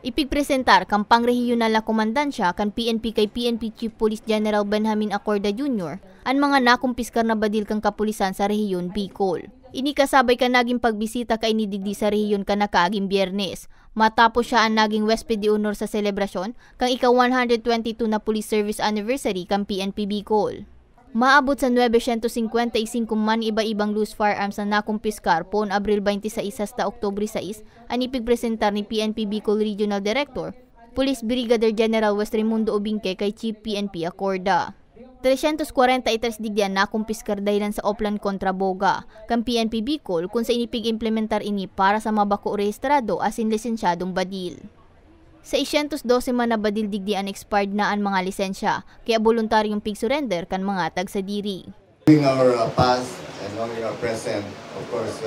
Ipigpresentar kang pangrehijonal na komandansya kan PNP kay PNP Chief Police General Benjamin Acorda Jr. ang mga nakumpiskar na badil kang kapulisan sa rehiyon Bicol. Ini kasabay ka naging pagbisita kay ni digdi sa rehiyon ka nakaaging Biyernes. Matapos siya ang naging Huésped de Honor sa selebrasyon kang ika-122 na Police Service Anniversary kang PNP Bicol. Maabot sa 955 man iba-ibang loose firearms na nakumpiskar poon Abril 26 hasta Oktubre 6 ang ipigpresentar ni PNP Bicol Regional Director, Police Brigadier General West Raimundo Obingke kay Chief PNP Acorda. 343 digdian nakumpiskar dahilan sa Oplan kontra Boga kang PNP Bicol kung sa inipig-implementar ini para sa mabako rehistrado asin lisensyadong badil. Sa 112 man na badil digdian expired na ang mga lisensya, kaya voluntaryong pig-surrender kan mga tagsadiri. Knowing our past and knowing our present, of course,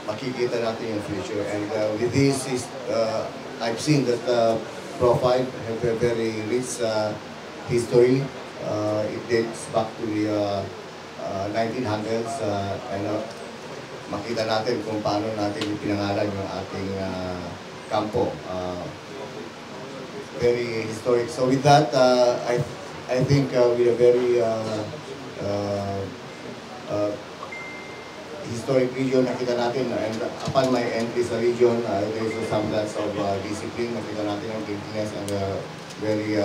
makikita natin yung future. And with this, I've seen that profile has a very rich history. It dates back to the 1900s. And makita natin kung paano natin pinangalan yung ating kampo. Very historic. So with that, I think with a very historic region nakita natin, and upon my entry sa region, there is a semblance of discipline. Nakita natin ang cleanliness and very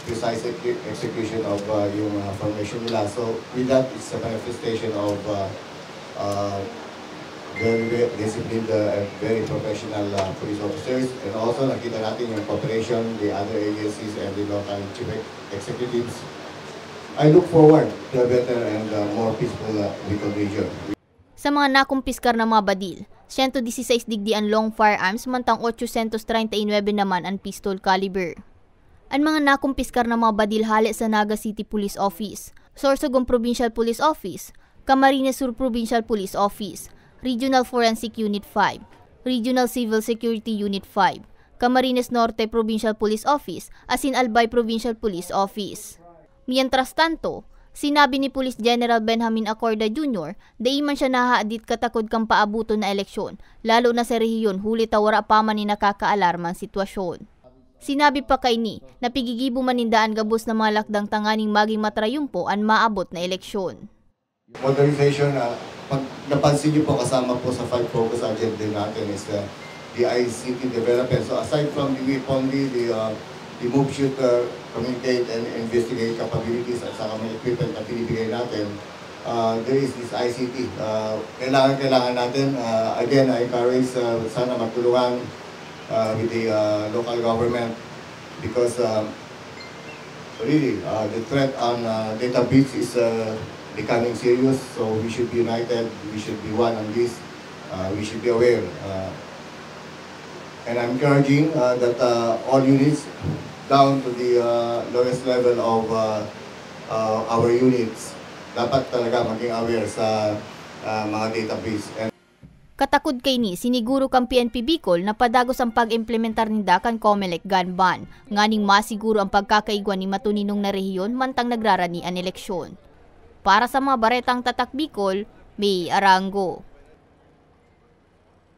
precise execution of yung formation nila. So with that, it's a manifestation of very disciplined and very professional police officers, and also nakita natin yung cooperation, the other agencies and the local chief executives. I look forward to a better and more peaceful Bicol region. Sa mga nakumpiskar na mga badil, 116 digdian long firearms mantang 839 naman ang pistol caliber. Ang mga nakumpiskar na mga badil hali sa Naga City Police Office, Sorsogon Provincial Police Office, Camarines Sur Provincial Police Office, Regional Forensic Unit 5, Regional Civil Security Unit 5, Camarines Norte Provincial Police Office, asin Albay Provincial Police Office. Mientras tanto, sinabi ni Police General Benjamin Acorda Jr. dai man siya nahaadit katakod kang paabuto na eleksyon, lalo na sa rehiyon huli tawara pa man ni nakakaalarmang sitwasyon. Sinabi pa kay ni na pigigibo manindaan gabos na mga lakdang tanganing maging matrayumpo ang maabot na eleksyon. Modernization, pag napansin niyo po kasama po sa 5 focus agenda natin is the ICT development. So aside from the weaponry, the move, shoot, communicate and investigate capabilities at saka mga equipment na pinibigay natin, there is this ICT. Kailangan natin, again, I encourage sana magtulungan with the local government because really the threat on data breach is becoming serious, so we should be united, we should be one on this, we should be aware. And I'm encouraging that all units, down to the lowest level of our units, dapat talaga maging aware sa mga data breach. Katakod kay ni, siniguro kang PNP Bicol na padagos ang pag-implementar ninda kan COMELEC gun ban, nganing masiguro ang pagkakaigwan ni matuninong na rehiyon mantang nagrarani ang eleksyon. Para sa mga baretang tatak Bicol, May Arango.